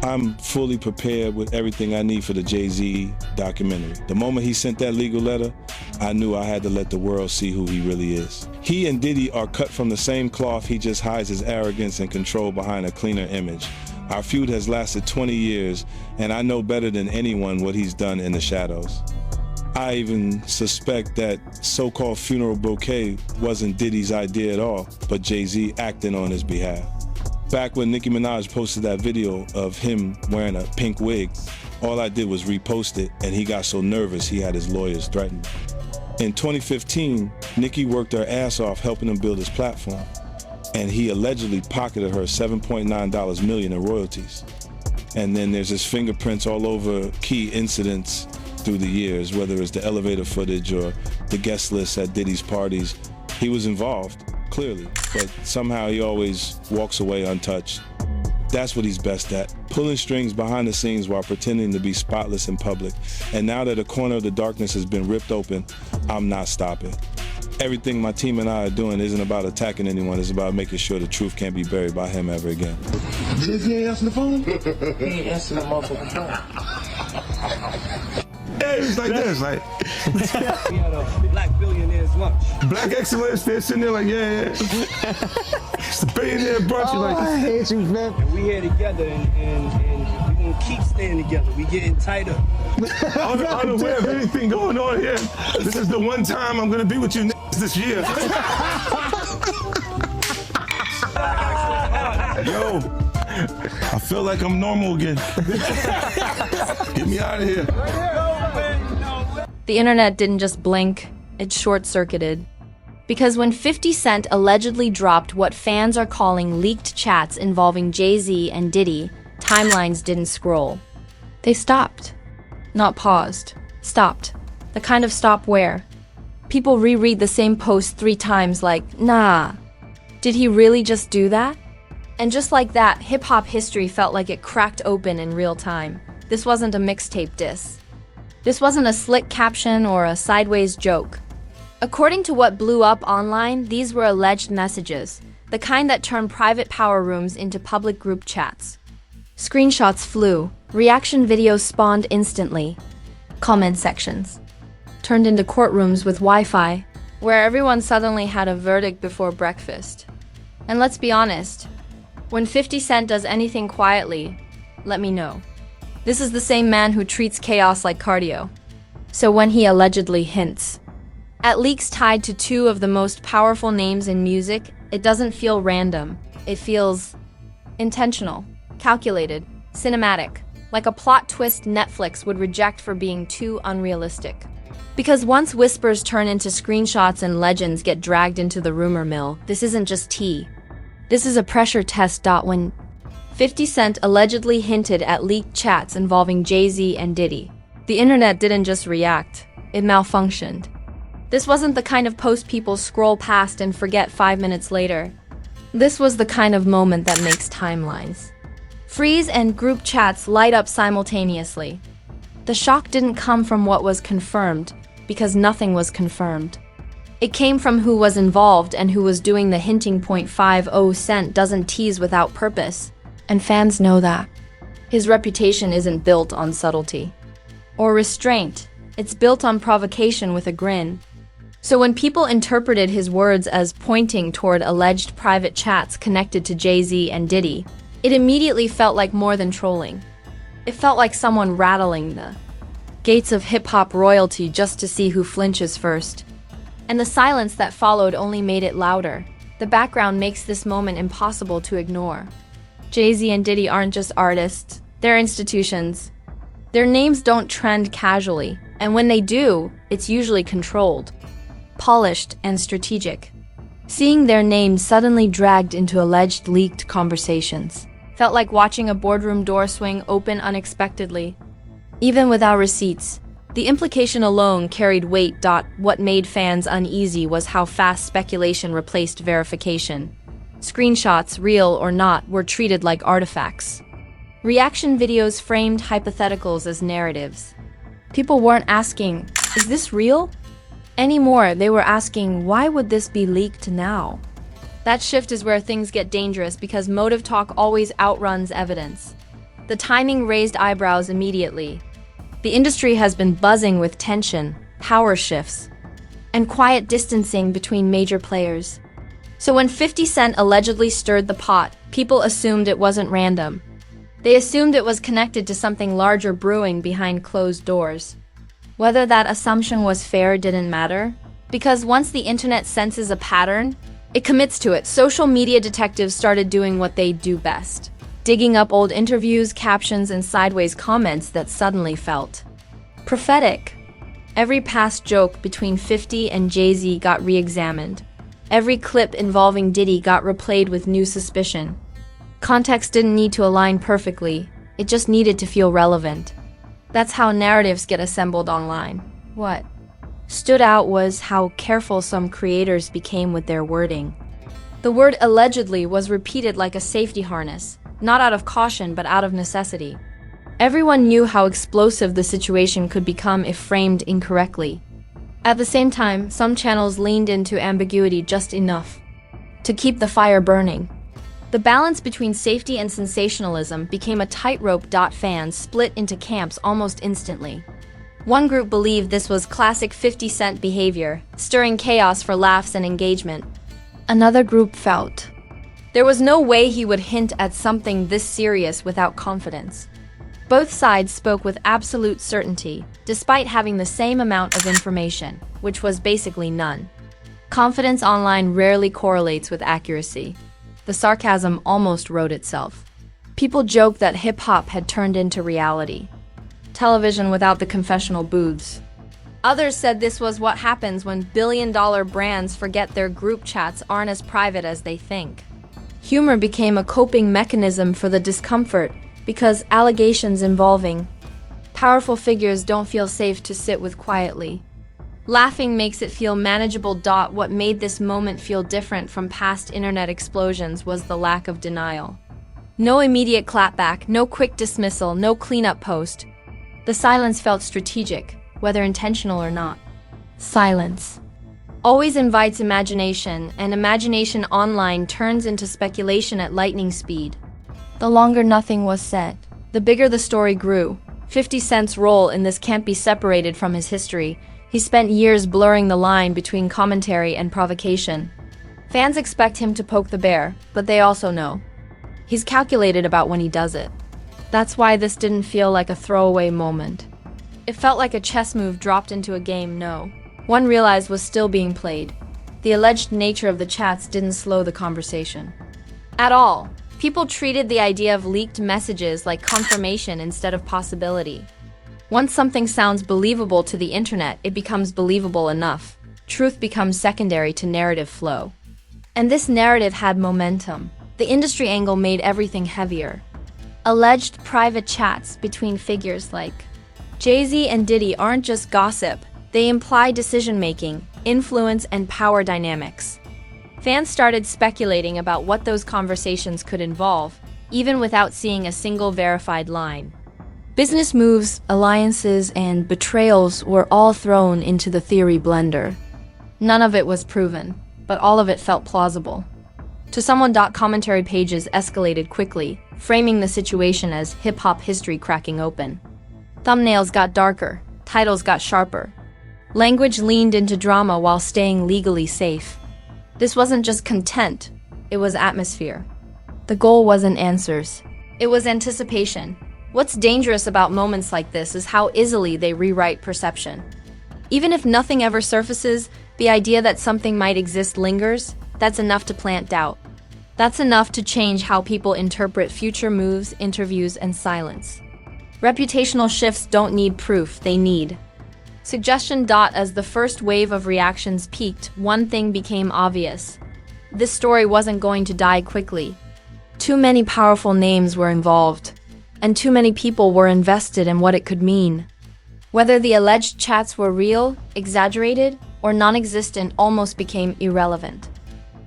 I'm fully prepared with everything I need for the Jay-Z documentary. The moment he sent that legal letter, I knew I had to let the world see who he really is. He and Diddy are cut from the same cloth. He just hides his arrogance and control behind a cleaner image. Our feud has lasted 20 years, and I know better than anyone what he's done in the shadows. I even suspect that so-called funeral bouquet wasn't Diddy's idea at all, but Jay-Z acting on his behalf. Back when Nicki Minaj posted that video of him wearing a pink wig, all I did was repost it, and he got so nervous he had his lawyers threaten me. In 2015, Nicki worked her ass off helping him build his platform, and he allegedly pocketed her $7.9 million in royalties. And then there's his fingerprints all over key incidents through the years, whether it's the elevator footage or the guest list at Diddy's parties. He was involved, clearly, but somehow he always walks away untouched. That's what he's best at, pulling strings behind the scenes while pretending to be spotless in public. And now that a corner of the darkness has been ripped open, I'm not stopping. Everything my team and I are doing isn't about attacking anyone, it's about making sure the truth can't be buried by him ever again. He ain't answering the phone? He ain't answering the motherfucking phone. Yeah, it's like this, like. We had a black billionaire's lunch. Black excellence, they're sitting there like, yeah. It's the billionaire brunch. Oh, Like, I hate you, man. And we here together, and we gonna keep staying together. We getting tighter. unaware of anything going on here. This is the one time I'm gonna be with you this year. Yo, I feel like I'm normal again. Get me out of here. The internet didn't just blink, it short-circuited. Because when 50 Cent allegedly dropped what fans are calling leaked chats involving Jay-Z and Diddy, timelines didn't scroll. They stopped. Not paused. Stopped. The kind of stop where people reread the same post 3 times like, nah, did he really just do that? And just like that, hip-hop history felt like it cracked open in real time. This wasn't a mixtape diss. This wasn't a slick caption or a sideways joke. According to what blew up online, these were alleged messages, the kind that turned private power rooms into public group chats. Screenshots flew, reaction videos spawned instantly, comment sections turned into courtrooms with Wi-Fi, where everyone suddenly had a verdict before breakfast. And let's be honest, when 50 Cent does anything quietly, let me know. This is the same man who treats chaos like cardio. So when he allegedly hints at leaks tied to 2 of the most powerful names in music, it doesn't feel random. It feels intentional, calculated, cinematic, like a plot twist Netflix would reject for being too unrealistic. Because once whispers turn into screenshots and legends get dragged into the rumor mill, this isn't just tea. This is a pressure test. When 50 Cent allegedly hinted at leaked chats involving Jay-Z and Diddy, the internet didn't just react, it malfunctioned. This wasn't the kind of post people scroll past and forget 5 minutes later. This was the kind of moment that makes timelines freeze and group chats light up simultaneously. The shock didn't come from what was confirmed, because nothing was confirmed. It came from who was involved and who was doing the hinting. 50 Cent doesn't tease without purpose. And fans know that. His reputation isn't built on subtlety or restraint. It's built on provocation with a grin. So when people interpreted his words as pointing toward alleged private chats connected to Jay-Z and Diddy, it immediately felt like more than trolling. It felt like someone rattling the gates of hip-hop royalty just to see who flinches first. And the silence that followed only made it louder. The background makes this moment impossible to ignore. Jay-Z and Diddy aren't just artists, they're institutions. Their names don't trend casually, and when they do, it's usually controlled, polished, and strategic. Seeing their names suddenly dragged into alleged leaked conversations felt like watching a boardroom door swing open unexpectedly. Even without receipts, the implication alone carried weight. What made fans uneasy was how fast speculation replaced verification. Screenshots, real or not, were treated like artifacts. Reaction videos framed hypotheticals as narratives. People weren't asking, "Is this real?" anymore. They were asking, "Why would this be leaked now?" That shift is where things get dangerous because motive talk always outruns evidence. The timing raised eyebrows immediately. The industry has been buzzing with tension, power shifts, and quiet distancing between major players. So when 50 Cent allegedly stirred the pot, people assumed it wasn't random. They assumed it was connected to something larger brewing behind closed doors. Whether that assumption was fair didn't matter, because once the internet senses a pattern, it commits to it. Social media detectives started doing what they do best, digging up old interviews, captions, and sideways comments that suddenly felt prophetic. Every past joke between 50 and Jay-Z got re-examined. Every clip involving Diddy got replayed with new suspicion. Context didn't need to align perfectly, it just needed to feel relevant. That's how narratives get assembled online. What stood out was how careful some creators became with their wording. The word allegedly was repeated like a safety harness, not out of caution but out of necessity. Everyone knew how explosive the situation could become if framed incorrectly. At the same time, some channels leaned into ambiguity just enough to keep the fire burning. The balance between safety and sensationalism became a tightrope. Fans split into camps almost instantly. One group believed this was classic 50 Cent behavior, stirring chaos for laughs and engagement. Another group felt there was no way he would hint at something this serious without confidence. Both sides spoke with absolute certainty, despite having the same amount of information, which was basically none. Confidence online rarely correlates with accuracy. The sarcasm almost wrote itself. People joked that hip-hop had turned into reality. Television without the confessional booths. Others said this was what happens when billion-dollar brands forget their group chats aren't as private as they think. Humor became a coping mechanism for the discomfort because allegations involving powerful figures don't feel safe to sit with quietly. Laughing makes it feel manageable. What made this moment feel different from past internet explosions was the lack of denial. No immediate clapback, no quick dismissal, no cleanup post. The silence felt strategic, whether intentional or not. Silence always invites imagination, and imagination online turns into speculation at lightning speed. The longer nothing was said, the bigger the story grew. 50 Cent's role in this can't be separated from his history. He spent years blurring the line between commentary and provocation. Fans expect him to poke the bear, but they also know he's calculated about when he does it. That's why this didn't feel like a throwaway moment. It felt like a chess move dropped into a game one realized was still being played. The alleged nature of the chats didn't slow the conversation at all. People treated the idea of leaked messages like confirmation instead of possibility. Once something sounds believable to the internet, it becomes believable enough. Truth becomes secondary to narrative flow. And this narrative had momentum. The industry angle made everything heavier. Alleged private chats between figures like Jay-Z and Diddy aren't just gossip. They imply decision-making, influence, and power dynamics. Fans started speculating about what those conversations could involve, even without seeing a single verified line. Business moves, alliances, and betrayals were all thrown into the theory blender. None of it was proven, but all of it felt plausible. To someone, commentary pages escalated quickly, framing the situation as hip-hop history cracking open. Thumbnails got darker, titles got sharper. Language leaned into drama while staying legally safe. This wasn't just content, it was atmosphere. The goal wasn't answers, it was anticipation. What's dangerous about moments like this is how easily they rewrite perception. Even if nothing ever surfaces, the idea that something might exist lingers. That's enough to plant doubt. That's enough to change how people interpret future moves, interviews, and silence. Reputational shifts don't need proof, they need suggestion. As the first wave of reactions peaked, one thing became obvious. This story wasn't going to die quickly. Too many powerful names were involved, and too many people were invested in what it could mean. Whether the alleged chats were real, exaggerated, or non-existent almost became irrelevant.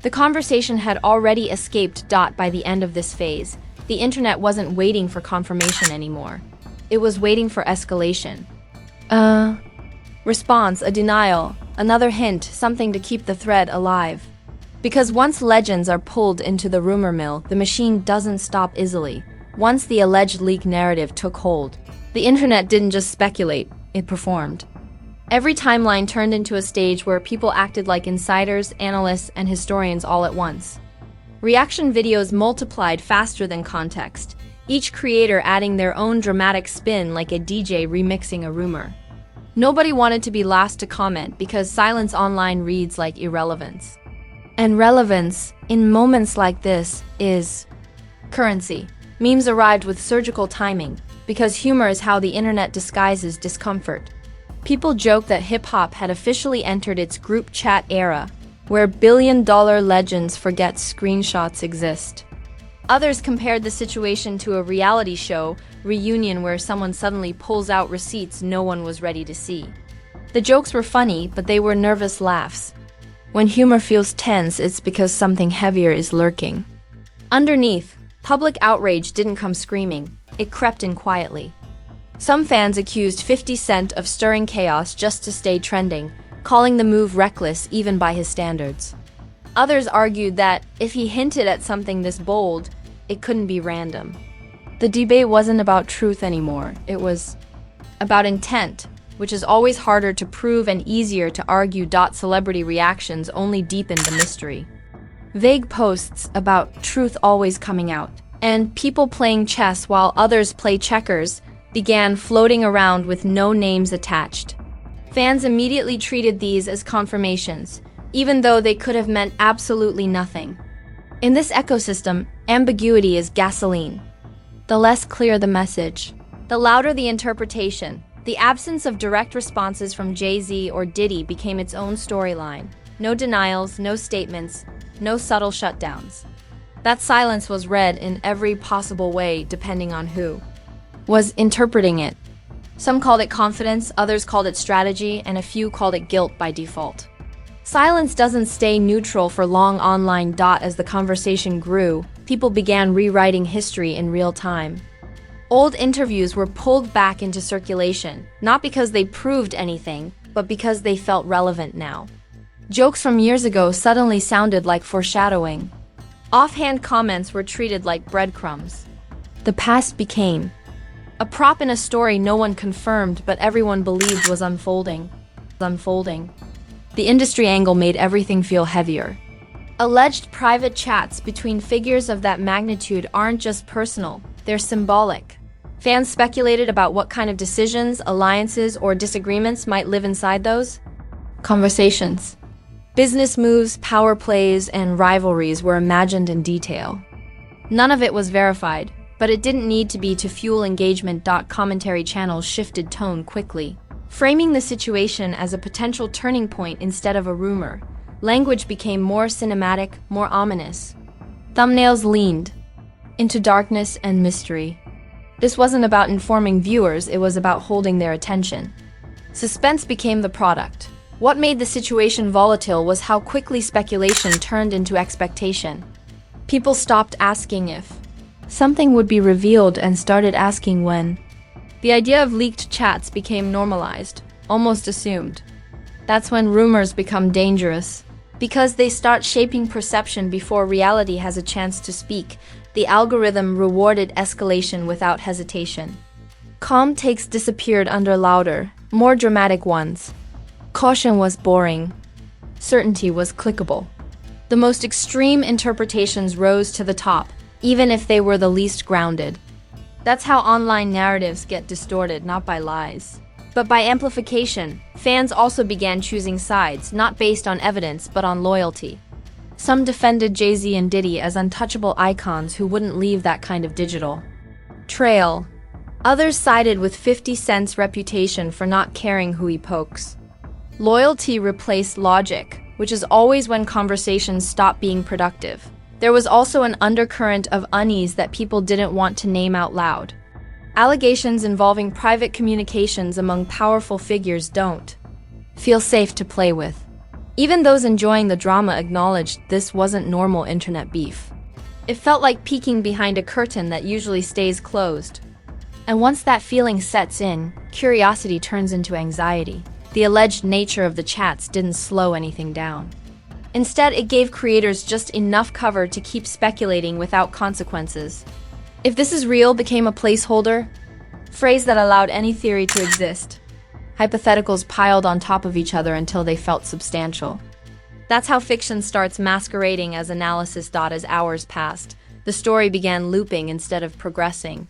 The conversation had already escaped. By the end of this phase, the internet wasn't waiting for confirmation anymore. It was waiting for escalation. Response, a denial, another hint, something to keep the thread alive. Because once legends are pulled into the rumor mill, the machine doesn't stop easily. once the alleged leak narrative took hold, the internet didn't just speculate, it performed. Every timeline turned into a stage where people acted like insiders, analysts, and historians all at once. Reaction videos multiplied faster than context, each creator adding their own dramatic spin like a DJ remixing a rumor. Nobody wanted to be last to comment because silence online reads like irrelevance. And relevance, in moments like this, is currency. Memes arrived with surgical timing, because humor is how the internet disguises discomfort. People joke that hip-hop had officially entered its group chat era, where billion-dollar legends forget screenshots exist. Others compared the situation to a reality show reunion where someone suddenly pulls out receipts no one was ready to see. The jokes were funny, but they were nervous laughs. When humor feels tense, it's because something heavier is lurking. Underneath, public outrage didn't come screaming, it crept in quietly. Some fans accused 50 Cent of stirring chaos just to stay trending, calling the move reckless even by his standards. Others argued that if he hinted at something this bold, it couldn't be random. The debate wasn't about truth anymore, it was about intent, which is always harder to prove and easier to argue. Celebrity reactions only deepened the mystery. Vague posts about truth always coming out, and people playing chess while others play checkers began floating around with no names attached. Fans immediately treated these as confirmations, even though they could have meant absolutely nothing. In this ecosystem, ambiguity is gasoline. The less clear the message, the louder the interpretation. The absence of direct responses from Jay-Z or Diddy became its own storyline. No denials, no statements, no subtle shutdowns. That silence was read in every possible way depending on who was interpreting it. Some called it confidence, others called it strategy, and a few called it guilt by default. Silence doesn't stay neutral for long online. As the conversation grew, people began rewriting history in real time. Old interviews were pulled back into circulation, not because they proved anything, but because they felt relevant now. Jokes from years ago suddenly sounded like foreshadowing. Offhand comments were treated like breadcrumbs. The past became a prop in a story no one confirmed but everyone believed was unfolding. The industry angle made everything feel heavier. Alleged private chats between figures of that magnitude aren't just personal, they're symbolic. Fans speculated about what kind of decisions, alliances, or disagreements might live inside those conversations. Business moves, power plays, and rivalries were imagined in detail. None of it was verified, but it didn't need to be to fuel engagement. Commentary channels shifted tone quickly, framing the situation as a potential turning point instead of a rumor. Language became more cinematic, more ominous. Thumbnails leaned into darkness and mystery. This wasn't about informing viewers, it was about holding their attention. Suspense became the product. What made the situation volatile was how quickly speculation turned into expectation. People stopped asking if something would be revealed and started asking when. The idea of leaked chats became normalized, almost assumed. That's when rumors become dangerous. Because they start shaping perception before reality has a chance to speak, the algorithm rewarded escalation without hesitation. Calm takes disappeared under louder, more dramatic ones. Caution was boring. Certainty was clickable. The most extreme interpretations rose to the top, even if they were the least grounded. That's how online narratives get distorted, not by lies, but by amplification. Fans also began choosing sides, not based on evidence, but on loyalty. Some defended Jay-Z and Diddy as untouchable icons who wouldn't leave that kind of digital trail. Others sided with 50 Cent's reputation for not caring who he pokes. Loyalty replaced logic, which is always when conversations stop being productive. There was also an undercurrent of unease that people didn't want to name out loud. Allegations involving private communications among powerful figures don't feel safe to play with. Even those enjoying the drama acknowledged this wasn't normal internet beef. It felt like peeking behind a curtain that usually stays closed. And once that feeling sets in, curiosity turns into anxiety. The alleged nature of the chats didn't slow anything down. Instead, it gave creators just enough cover to keep speculating without consequences. If this is real became a placeholder, phrase that allowed any theory to exist. Hypotheticals piled on top of each other until they felt substantial. That's how fiction starts masquerading as analysis. As hours passed, the story began looping instead of progressing.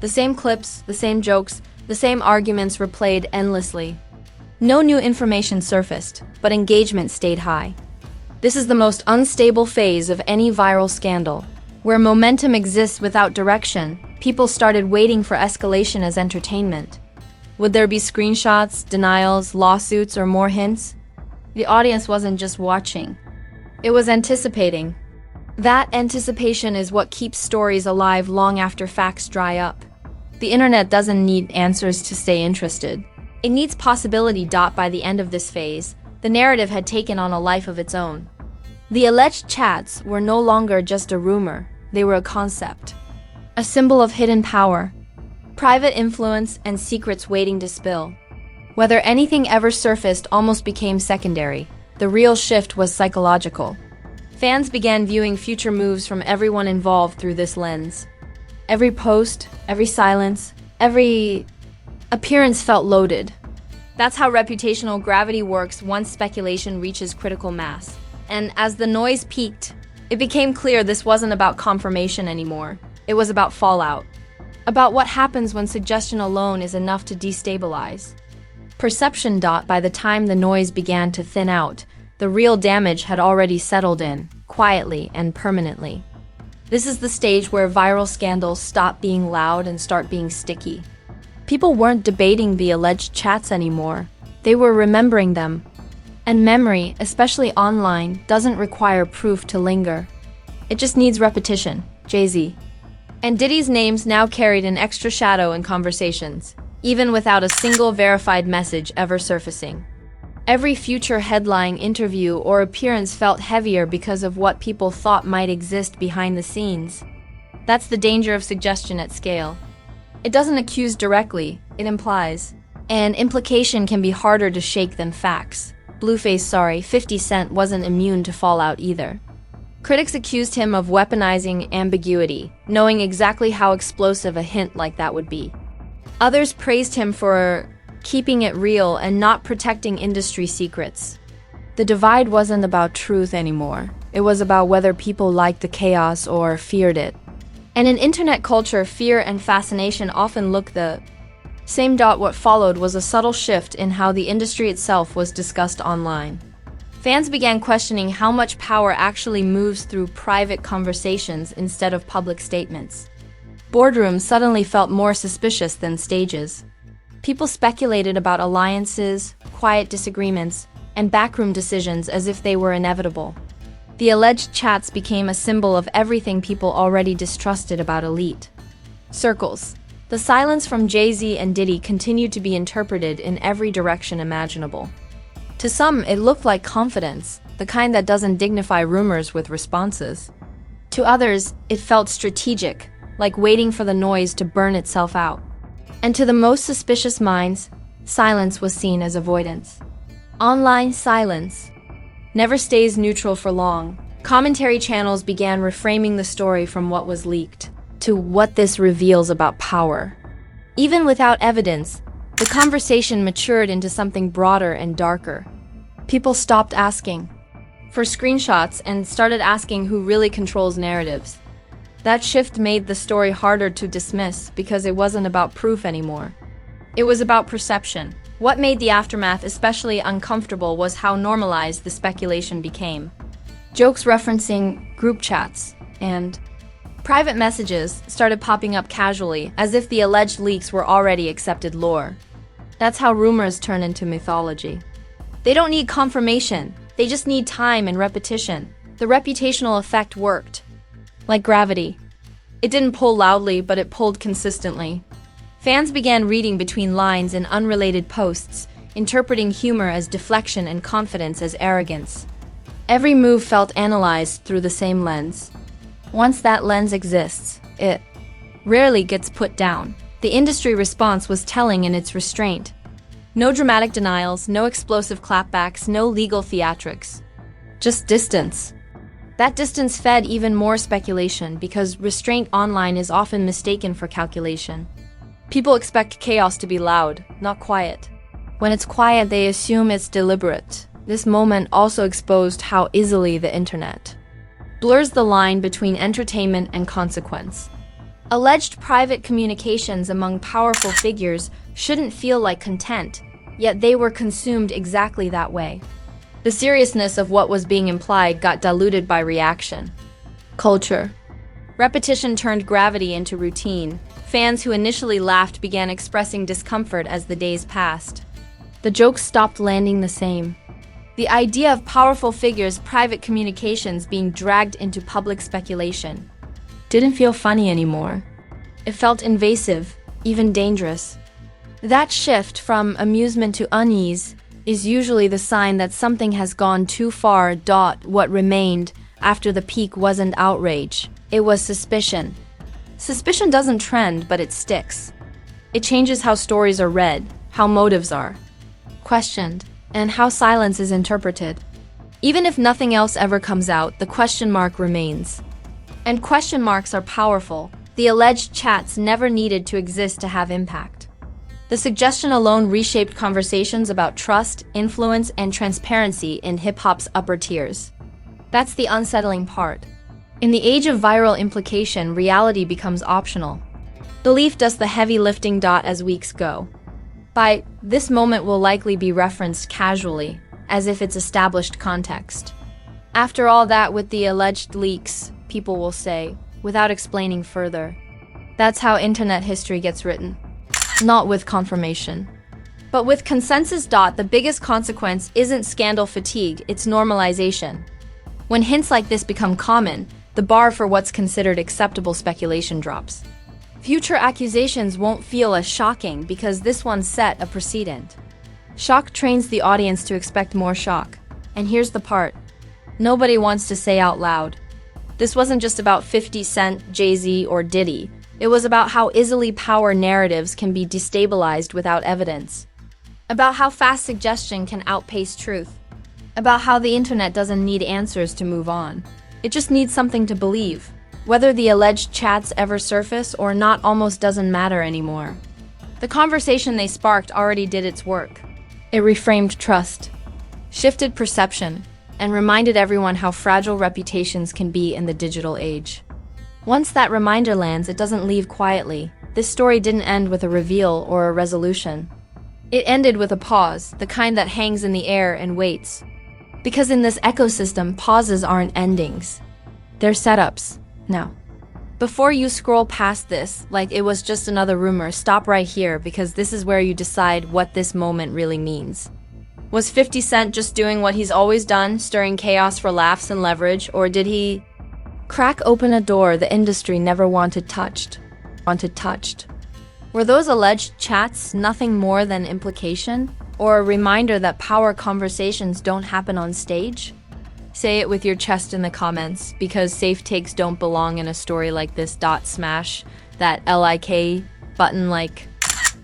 The same clips, the same jokes, the same arguments replayed endlessly. No new information surfaced, but engagement stayed high. This is the most unstable phase of any viral scandal. Where momentum exists without direction, people started waiting for escalation as entertainment. Would there be screenshots, denials, lawsuits, or more hints? The audience wasn't just watching. It was anticipating. That anticipation is what keeps stories alive long after facts dry up. The internet doesn't need answers to stay interested. It needs possibility. By the end of this phase, the narrative had taken on a life of its own. The alleged chats were no longer just a rumor, they were a concept. A symbol of hidden power, private influence, and secrets waiting to spill. Whether anything ever surfaced almost became secondary. The real shift was psychological. Fans began viewing future moves from everyone involved through this lens. Every post, every silence, every appearance felt loaded. That's how reputational gravity works once speculation reaches critical mass. And as the noise peaked, it became clear this wasn't about confirmation anymore. It was about fallout. About what happens when suggestion alone is enough to destabilize. Perception. By the time the noise began to thin out, the real damage had already settled in, quietly and permanently. This is the stage where viral scandals stop being loud and start being sticky. People weren't debating the alleged chats anymore. They were remembering them. And memory, especially online, doesn't require proof to linger. It just needs repetition. Jay-Z. And Diddy's names now carried an extra shadow in conversations, even without a single verified message ever surfacing. Every future headline, interview, or appearance felt heavier because of what people thought might exist behind the scenes. That's the danger of suggestion at scale. It doesn't accuse directly, it implies. And implication can be harder to shake than facts. 50 Cent wasn't immune to fallout either. Critics accused him of weaponizing ambiguity, knowing exactly how explosive a hint like that would be. Others praised him for keeping it real and not protecting industry secrets. The divide wasn't about truth anymore. It was about whether people liked the chaos or feared it. And in internet culture, fear and fascination often look the same. What followed was a subtle shift in how the industry itself was discussed online. Fans began questioning how much power actually moves through private conversations instead of public statements. Boardrooms suddenly felt more suspicious than stages. People speculated about alliances, quiet disagreements, and backroom decisions as if they were inevitable. The alleged chats became a symbol of everything people already distrusted about elite circles. The silence from Jay-Z and Diddy continued to be interpreted in every direction imaginable. To some, it looked like confidence, the kind that doesn't dignify rumors with responses. To others, it felt strategic, like waiting for the noise to burn itself out. And to the most suspicious minds, silence was seen as avoidance. Online silence never stays neutral for long. Commentary channels began reframing the story from what was leaked to what this reveals about power. Even without evidence, the conversation matured into something broader and darker. People stopped asking for screenshots and started asking who really controls narratives. That shift made the story harder to dismiss because it wasn't about proof anymore. It was about perception. What made the aftermath especially uncomfortable was how normalized the speculation became. Jokes referencing group chats and private messages started popping up casually, as if the alleged leaks were already accepted lore. That's how rumors turn into mythology. They don't need confirmation, they just need time and repetition. The reputational effect worked. Like gravity. It didn't pull loudly, but it pulled consistently. Fans began reading between lines in unrelated posts, interpreting humor as deflection and confidence as arrogance. Every move felt analyzed through the same lens. Once that lens exists, it rarely gets put down. The industry response was telling in its restraint. No dramatic denials, no explosive clapbacks, no legal theatrics. Just distance. That distance fed even more speculation because restraint online is often mistaken for calculation. People expect chaos to be loud, not quiet. When it's quiet, they assume it's deliberate. This moment also exposed how easily the internet blurs the line between entertainment and consequence. Alleged private communications among powerful figures shouldn't feel like content, yet they were consumed exactly that way. The seriousness of what was being implied got diluted by reaction. Culture. Repetition turned gravity into routine. Fans who initially laughed began expressing discomfort as the days passed. The jokes stopped landing the same. The idea of powerful figures' private communications being dragged into public speculation didn't feel funny anymore. It felt invasive, even dangerous. That shift from amusement to unease is usually the sign that something has gone too far. What remained after the peak wasn't outrage, it was suspicion. Suspicion doesn't trend, but it sticks. It changes how stories are read, how motives are questioned, and how silence is interpreted. Even if nothing else ever comes out, the question mark remains. And question marks are powerful. The alleged chats never needed to exist to have impact. The suggestion alone reshaped conversations about trust, influence, and transparency in hip-hop's upper tiers. That's the unsettling part. In the age of viral implication, reality becomes optional. Belief does the heavy lifting. As weeks go by, this moment will likely be referenced casually, as if it's established context. After all that with the alleged leaks, people will say, without explaining further. That's how internet history gets written. Not with confirmation, but with consensus. The biggest consequence isn't scandal fatigue, it's normalization. When hints like this become common, the bar for what's considered acceptable speculation drops. Future accusations won't feel as shocking because this one set a precedent. Shock trains the audience to expect more shock. And here's the part nobody wants to say out loud. This wasn't just about 50 Cent, Jay-Z, or Diddy. It was about how easily power narratives can be destabilized without evidence. About how fast suggestion can outpace truth. About how the internet doesn't need answers to move on. It just needs something to believe. Whether the alleged chats ever surface or not almost doesn't matter anymore. The conversation they sparked already did its work. It reframed trust, shifted perception, and reminded everyone how fragile reputations can be in the digital age. Once that reminder lands, it doesn't leave quietly. This story didn't end with a reveal or a resolution. It ended with a pause, the kind that hangs in the air and waits. Because in this ecosystem, pauses aren't endings. They're setups. Now, before you scroll past this like it was just another rumor, stop right here because this is where you decide what this moment really means. Was 50 Cent just doing what he's always done, stirring chaos for laughs and leverage, or did he crack open a door the industry never wanted touched? Were those alleged chats nothing more than implication, or a reminder that power conversations don't happen on stage? Say it with your chest in the comments, because safe takes don't belong in a story like this. Smash that like button like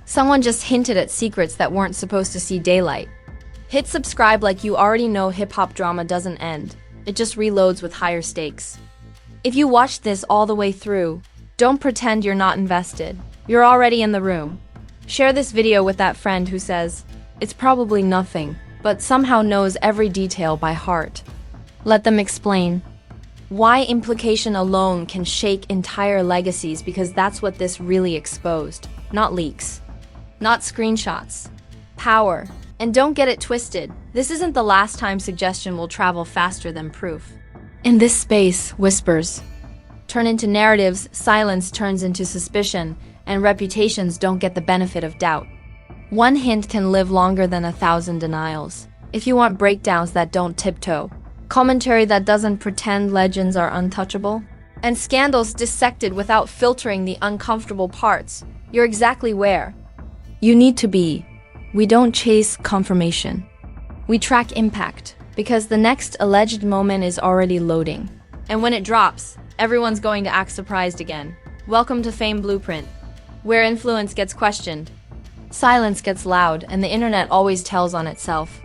someone just hinted at secrets that weren't supposed to see daylight. Hit subscribe like you already know hip-hop drama doesn't end. It just reloads with higher stakes. If you watched this all the way through, don't pretend you're not invested. You're already in the room. Share this video with that friend who says, it's probably nothing, but somehow knows every detail by heart. Let them explain why implication alone can shake entire legacies, because that's what this really exposed. Not leaks, not screenshots, power. And don't get it twisted, this isn't the last time suggestion will travel faster than proof. In this space, whispers turn into narratives, silence turns into suspicion, and reputations don't get the benefit of doubt. One hint can live longer than 1,000 denials. If you want breakdowns that don't tiptoe, commentary that doesn't pretend legends are untouchable, and scandals dissected without filtering the uncomfortable parts, you're exactly where you need to be. We don't chase confirmation. We track impact, because the next alleged moment is already loading. And when it drops, everyone's going to act surprised again. Welcome to Fame Blueprint, where influence gets questioned, silence gets loud, and the internet always tells on itself.